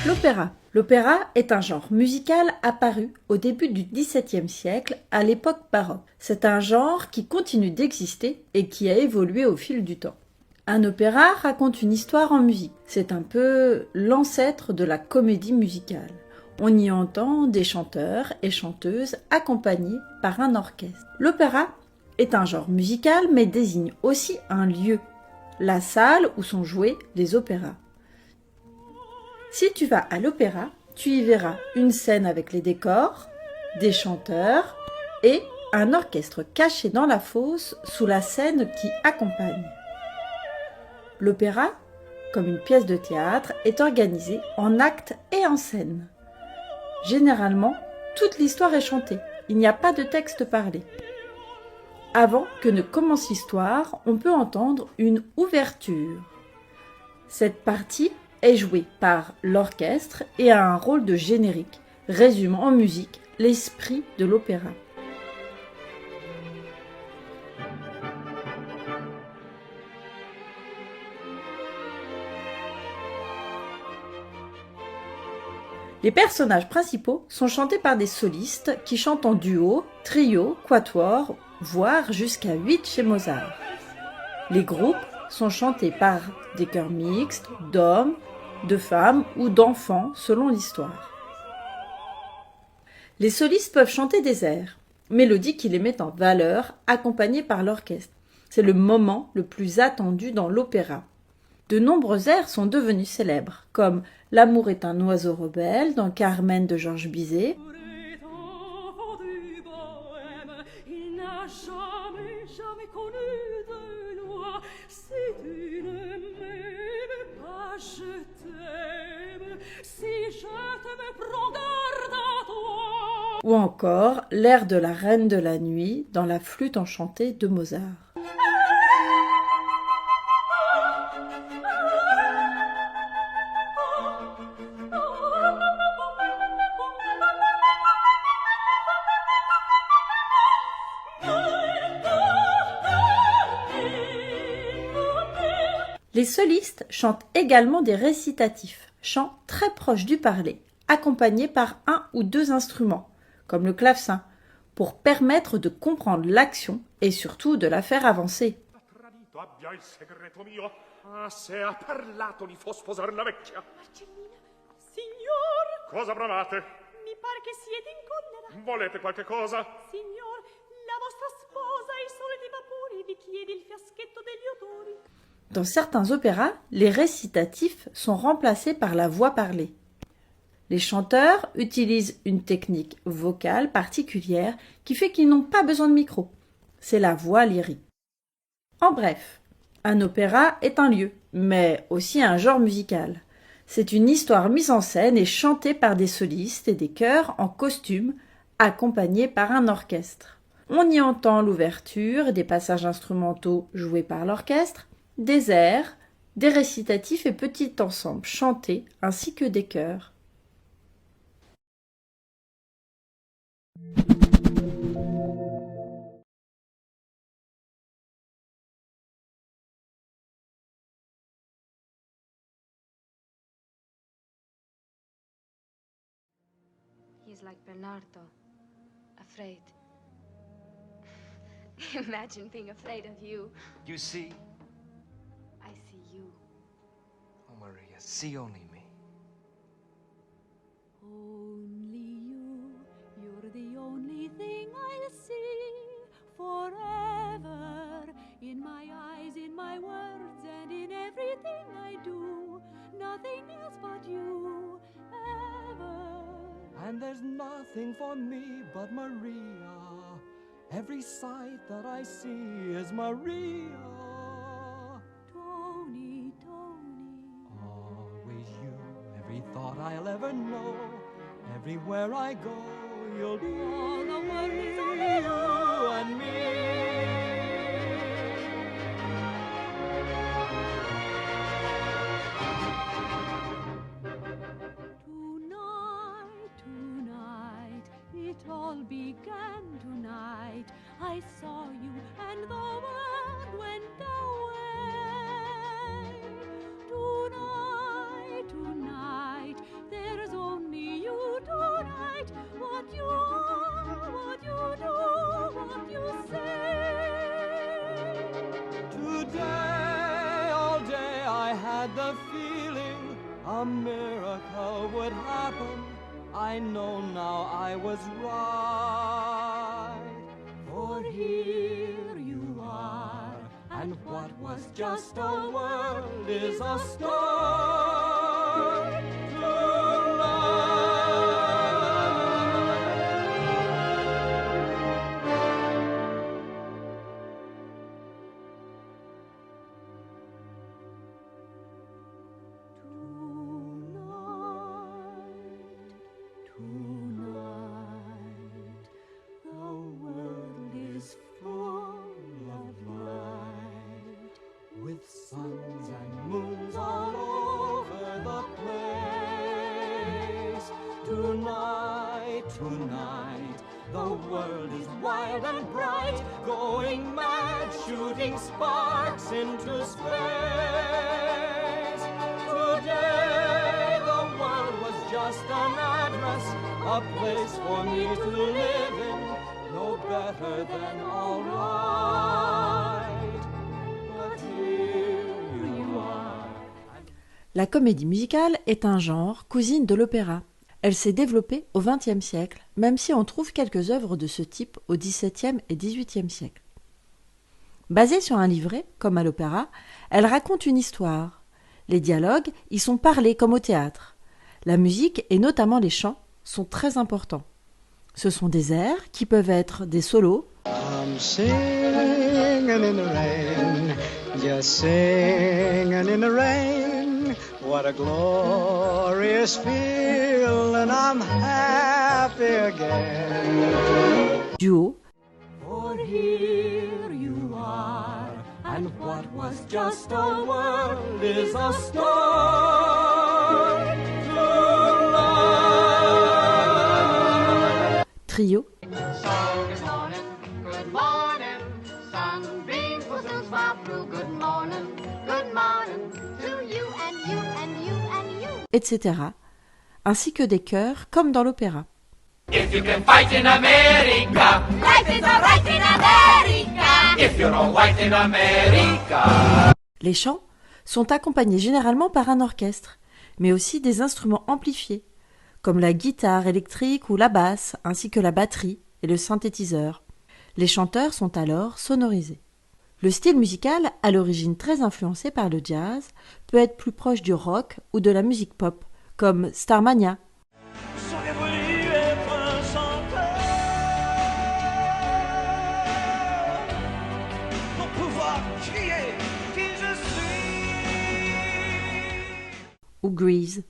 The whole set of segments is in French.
L'opéra. L'opéra est un genre musical apparu au début du XVIIe siècle, à l'époque baroque. C'est un genre qui continue d'exister et qui a évolué au fil du temps. Un opéra raconte une histoire en musique. C'est un peu l'ancêtre de la comédie musicale. On y entend des chanteurs et chanteuses accompagnés par un orchestre. L'opéra est un genre musical mais désigne aussi un lieu, la salle où sont joués les opéras. Si tu vas à l'opéra, tu y verras une scène avec les décors, des chanteurs et un orchestre caché dans la fosse sous la scène qui accompagne. L'opéra, comme une pièce de théâtre, est organisé en actes et en scènes. Généralement, toute l'histoire est chantée, il n'y a pas de texte parlé. Avant que ne commence l'histoire, on peut entendre une ouverture. Cette partie est jouée par l'orchestre et a un rôle de générique, résumant en musique l'esprit de l'opéra. Les personnages principaux sont chantés par des solistes qui chantent en duo, trio, quatuor, voire jusqu'à 8 chez Mozart. Les groupes sont chantés par des chœurs mixtes, d'hommes, de femmes ou d'enfants selon l'histoire. Les solistes peuvent chanter des airs, mélodies qui les mettent en valeur, accompagnés par l'orchestre. C'est le moment le plus attendu dans l'opéra. De nombreux airs sont devenus célèbres, comme « L'amour est un oiseau rebelle » dans Carmen de Georges Bizet, ou encore l'air de la Reine de la Nuit dans La Flûte enchantée de Mozart. Les solistes chantent également des récitatifs, chants très proches du parler, accompagnés par un ou deux instruments, comme le clavecin, pour permettre de comprendre l'action et surtout de la faire avancer. Cosa bramate? Mi pare che siete in collera. Volete qualche cosa? Signor, la vostra sposa ai soliti vapori vi chiede il fiaschetto degli odori. Dans certains opéras, les récitatifs sont remplacés par la voix parlée. Les chanteurs utilisent une technique vocale particulière qui fait qu'ils n'ont pas besoin de micro. C'est la voix lyrique. En bref, un opéra est un lieu, mais aussi un genre musical. C'est une histoire mise en scène et chantée par des solistes et des chœurs en costume, accompagnés par un orchestre. On y entend l'ouverture, des passages instrumentaux joués par l'orchestre, des airs, des récitatifs et petits ensembles chantés, ainsi que des chœurs. He's like Bernardo, afraid. Imagine being afraid of you. You see? I see you. Oh, Maria, see only me. Only you, you're the only thing I'll see forever. In my eyes, in my words, and in everything I do. Nothing else but you, ever. And there's nothing for me but Maria. Every sight that I see is Maria. Tony, Tony. Always you, every thought I'll ever know. Everywhere I go, you'll be All the world is only you and me. It all began tonight. I saw you and the world went away. Tonight, tonight, Today, all day I had the feeling a miracle would happen. I know now I was right. For here you are, and what was just a world is a start tonight. Tonight, the world is full of light. With suns and moons all over the place. Tonight, tonight, the world is wild and bright, going mad, shooting sparks into space. Today, the world was just an address, a place for me to live in, no better than all right. But here you are. La comédie musicale est un genre cousine de l'opéra. Elle s'est développée au XXe siècle, même si on trouve quelques œuvres de ce type au XVIIe et XVIIIe siècle. Basée sur un livret, comme à l'opéra, elle raconte une histoire. Les dialogues y sont parlés comme au théâtre. La musique, et notamment les chants, sont très importants. Ce sont des airs qui peuvent être des solos, I'm singing in the rain, just singing in the rain. What a glorious feeling, I'm happy again. duos, For here you are, and what was just a world is a start tonight. trios, Good morning, sunbeams will soon smile through. Good morning to you and you and you and you. etc., ainsi que des chœurs comme dans l'opéra. If you can fight in America, Life is alright in America. if you're all white in America. Les chants sont accompagnés généralement par un orchestre, mais aussi des instruments amplifiés, comme la guitare électrique ou la basse, ainsi que la batterie et le synthétiseur. Les chanteurs sont alors sonorisés. Le style musical, à l'origine très influencé par le jazz, peut être plus proche du rock ou de la musique pop, comme Starmania, J'aurais voulu être un chanteur pour pouvoir crier qui je suis. ou Grease.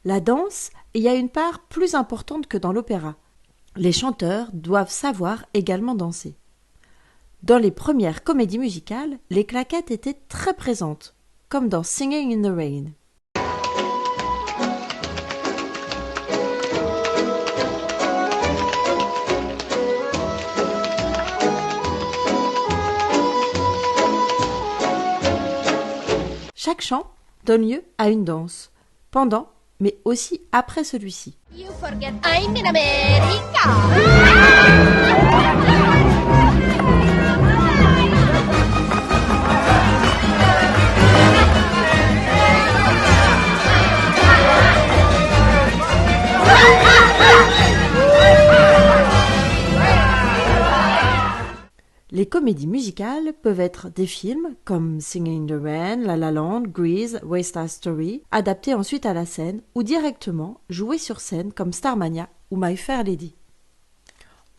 La danse y a une part plus importante que dans l'opéra. Les chanteurs doivent savoir également danser. Dans les premières comédies musicales, les claquettes étaient très présentes, comme dans Singing in the Rain. Chaque chant donne lieu à une danse, pendant mais aussi après celui-ci. You forget I'm in America. Les comédies musicales peuvent être des films comme Singing in the Rain, La La Land, Grease, West Side Story, adaptés ensuite à la scène ou directement joués sur scène comme Starmania ou My Fair Lady.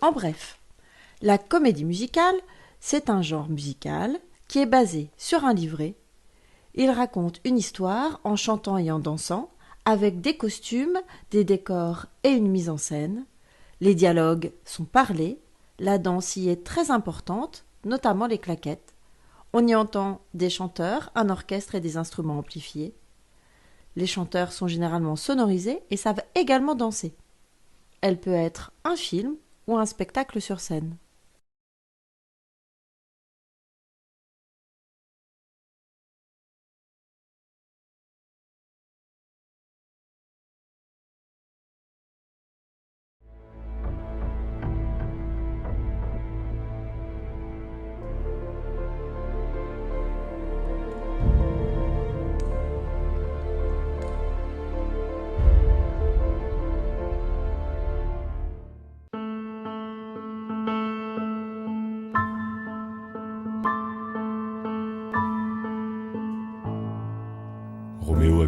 En bref, la comédie musicale, c'est un genre musical qui est basé sur un livret. Il raconte une histoire en chantant et en dansant, avec des costumes, des décors et une mise en scène. Les dialogues sont parlés. La danse y est très importante, notamment les claquettes. On y entend des chanteurs, un orchestre et des instruments amplifiés. Les chanteurs sont généralement sonorisés et savent également danser. Elle peut être un film ou un spectacle sur scène.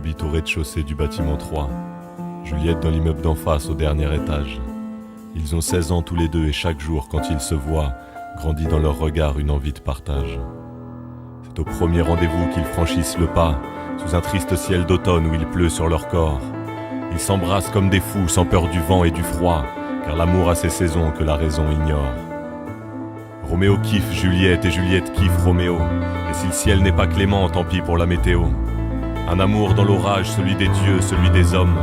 habite au rez-de-chaussée du bâtiment 3. Juliette dans l'immeuble d'en face au dernier étage. Ils ont 16 ans tous les deux et chaque jour, quand ils se voient, grandit dans leur regard une envie de partage. C'est au premier rendez-vous qu'ils franchissent le pas, sous un triste ciel d'automne où il pleut sur leur corps. Ils s'embrassent comme des fous, sans peur du vent et du froid, car l'amour a ses saisons que la raison ignore. Roméo kiffe Juliette et Juliette kiffe Roméo, et si le ciel n'est pas clément, tant pis pour la météo. Un amour dans l'orage, celui des dieux, celui des hommes,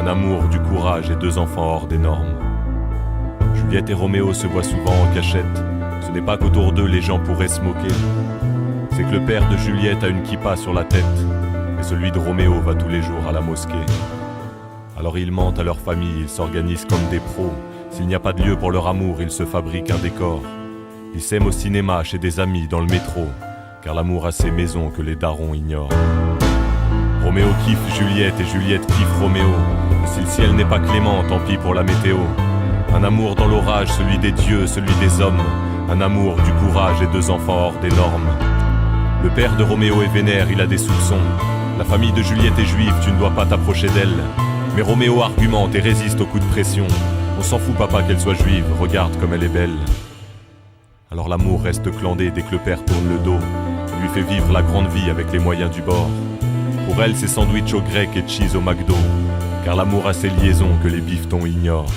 un amour du courage et 2 enfants hors des normes. Juliette et Roméo se voient souvent en cachette, ce n'est pas qu'autour d'eux les gens pourraient se moquer. C'est que le père de Juliette a une kippa sur la tête, et celui de Roméo va tous les jours à la mosquée. Alors ils mentent à leur famille, ils s'organisent comme des pros. S'il n'y a pas de lieu pour leur amour, ils se fabriquent un décor. Ils s'aiment au cinéma, chez des amis, dans le métro, car l'amour a ses maisons que les darons ignorent. Roméo kiffe Juliette et Juliette kiffe Roméo, et si le ciel n'est pas clément, tant pis pour la météo. Un amour dans l'orage, celui des dieux, celui des hommes, un amour du courage et 2 enfants hors des normes. Le père de Roméo est vénère, il a des soupçons. La famille de Juliette est juive, tu ne dois pas t'approcher d'elle. Mais Roméo argumente et résiste aux coups de pression. On s'en fout papa qu'elle soit juive, regarde comme elle est belle. Alors l'amour reste clandé dès que le père tourne le dos. Il lui fait vivre la grande vie avec les moyens du bord. Pour elle c'est sandwich au grec et cheese au McDo, car l'amour a ses liaisons que les bifetons ignorent.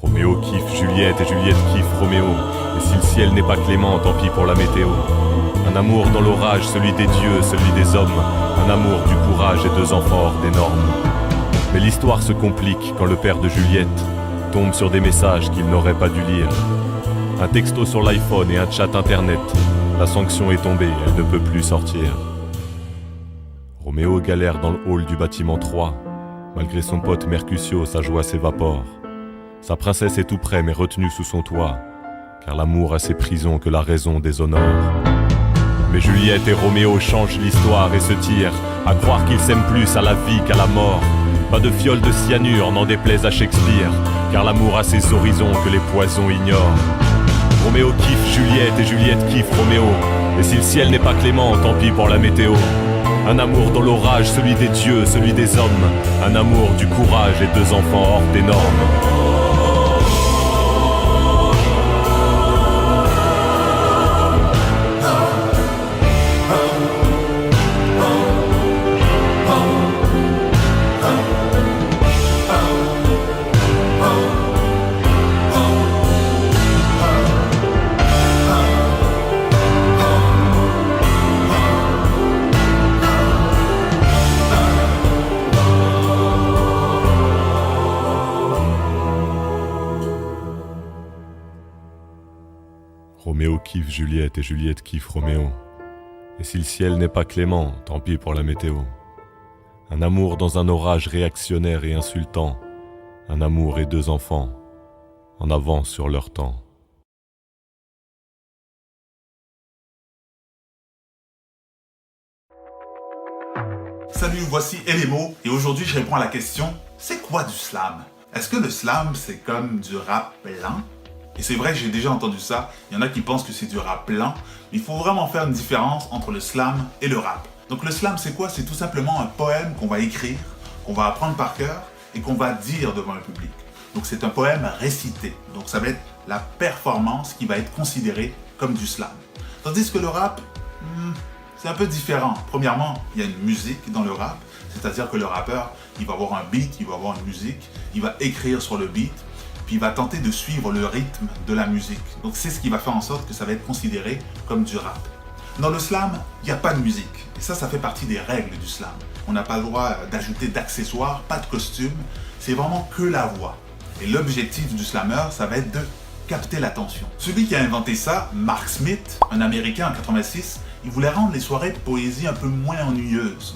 Roméo kiffe Juliette et Juliette kiffe Roméo, et si le ciel n'est pas clément, tant pis pour la météo. Un amour dans l'orage, celui des dieux, celui des hommes, un amour du courage et 2 enfants hors des normes. Mais l'histoire se complique quand le père de Juliette tombe sur des messages qu'il n'aurait pas dû lire. Un texto sur l'iPhone et un chat internet. La sanction est tombée, elle ne peut plus sortir. Roméo galère dans le hall du bâtiment 3. Malgré son pote Mercutio, sa joie s'évapore. Sa princesse est tout près mais retenue sous son toit, car l'amour a ses prisons que la raison déshonore. Mais Juliette et Roméo changent l'histoire et se tirent à croire qu'ils s'aiment plus à la vie qu'à la mort. Pas de fiole de cyanure, n'en déplaise à Shakespeare, car l'amour a ses horizons que les poisons ignorent. Roméo kiffe Juliette et Juliette kiffe Roméo, et si le ciel n'est pas clément, tant pis pour la météo. Un amour dans l'orage, celui des dieux, celui des hommes, un amour du courage et 2 enfants hors des normes. Roméo kiffe Juliette et Juliette kiffe Roméo. Et si le ciel n'est pas clément, tant pis pour la météo. Un amour dans un orage réactionnaire et insultant. Un amour et 2 enfants, en avance sur leur temps. Salut, voici Elemo et aujourd'hui je réponds à la question, c'est quoi du slam? Est-ce que le slam c'est comme du rap lent? Et c'est vrai que j'ai déjà entendu ça, il y en a qui pensent que c'est du rap lent. Il faut vraiment faire une différence entre le slam et le rap. Donc le slam c'est quoi? C'est tout simplement un poème qu'on va écrire, qu'on va apprendre par cœur et qu'on va dire devant un public. Donc c'est un poème récité, donc ça va être la performance qui va être considérée comme du slam. Tandis que le rap, c'est un peu différent. Premièrement, il y a une musique dans le rap, c'est-à-dire que le rappeur, il va avoir un beat, il va avoir une musique, il va écrire sur le beat, puis il va tenter de suivre le rythme de la musique. Donc c'est ce qui va faire en sorte que ça va être considéré comme du rap. Dans le slam, il n'y a pas de musique. Et ça fait partie des règles du slam. On n'a pas le droit d'ajouter d'accessoires, pas de costume. C'est vraiment que la voix. Et l'objectif du slammer, ça va être de capter l'attention. Celui qui a inventé ça, Mark Smith, un Américain en 86, il voulait rendre les soirées de poésie un peu moins ennuyeuses.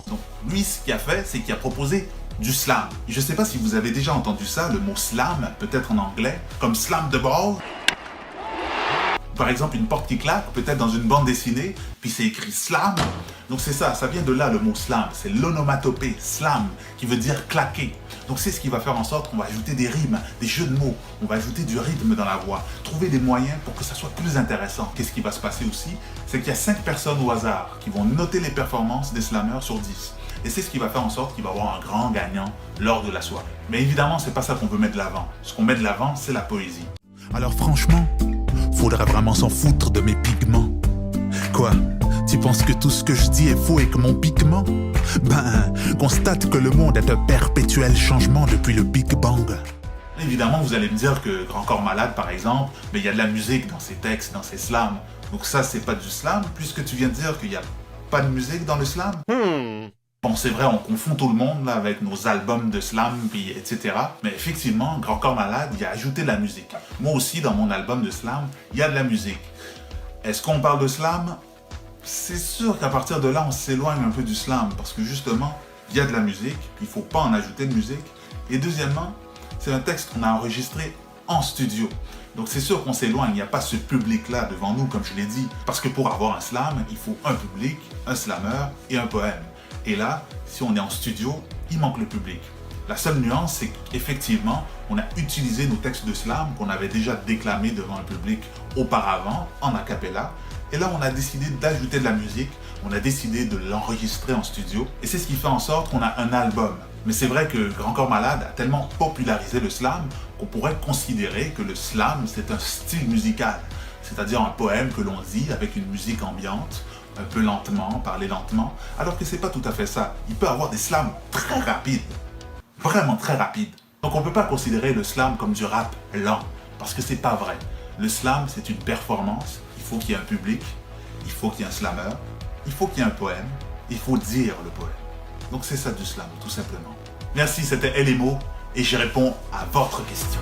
Donc lui, ce qu'il a fait, c'est qu'il a proposé du slam. Et je ne sais pas si vous avez déjà entendu ça, le mot slam, peut-être en anglais, comme slam the ball. Par exemple, une porte qui claque, peut-être dans une bande dessinée, puis c'est écrit slam. Donc c'est ça vient de là le mot slam. C'est l'onomatopée, slam, qui veut dire claquer. Donc c'est ce qui va faire en sorte qu'on va ajouter des rimes, des jeux de mots, on va ajouter du rythme dans la voix, trouver des moyens pour que ça soit plus intéressant. Qu'est-ce qui va se passer aussi? C'est qu'il y a 5 personnes au hasard qui vont noter les performances des slammeurs sur 10. Et c'est ce qui va faire en sorte qu'il va y avoir un grand gagnant lors de la soirée. Mais évidemment, c'est pas ça qu'on veut mettre de l'avant. Ce qu'on met de l'avant, c'est la poésie. Alors franchement, faudrait vraiment s'en foutre de mes pigments. Quoi? Tu penses que tout ce que je dis est faux et que mon pigment? Ben, constate que le monde est un perpétuel changement depuis le Big Bang. Évidemment, vous allez me dire que Grand Corps Malade, par exemple, mais il y a de la musique dans ses textes, dans ses slams. Donc ça, c'est pas du slam, puisque tu viens de dire qu'il n'y a pas de musique dans le slam. Bon, c'est vrai, on confond tout le monde là, avec nos albums de slam, puis etc. Mais effectivement, Grand Corps Malade, il a ajouté de la musique. Moi aussi, dans mon album de slam, il y a de la musique. Est-ce qu'on parle de slam? C'est sûr qu'à partir de là, on s'éloigne un peu du slam, parce que justement, il y a de la musique, il ne faut pas en ajouter de musique. Et deuxièmement, c'est un texte qu'on a enregistré en studio. Donc c'est sûr qu'on s'éloigne, il n'y a pas ce public-là devant nous, comme je l'ai dit. Parce que pour avoir un slam, il faut un public, un slammer et un poème. Et là, si on est en studio, il manque le public. La seule nuance, c'est qu'effectivement, on a utilisé nos textes de slam qu'on avait déjà déclamés devant un public auparavant, en a cappella. Et là, on a décidé d'ajouter de la musique, on a décidé de l'enregistrer en studio. Et c'est ce qui fait en sorte qu'on a un album. Mais c'est vrai que Grand Corps Malade a tellement popularisé le slam qu'on pourrait considérer que le slam, c'est un style musical. C'est-à-dire un poème que l'on dit avec une musique ambiante, un peu lentement, parler lentement, alors que c'est pas tout à fait ça. Il peut avoir des slams très rapides, vraiment très rapides. Donc on peut pas considérer le slam comme du rap lent, parce que c'est pas vrai. Le slam, c'est une performance, il faut qu'il y ait un public, il faut qu'il y ait un slammer, il faut qu'il y ait un poème, il faut dire le poème. Donc c'est ça du slam, tout simplement. Merci, c'était LMO, et je réponds à votre question.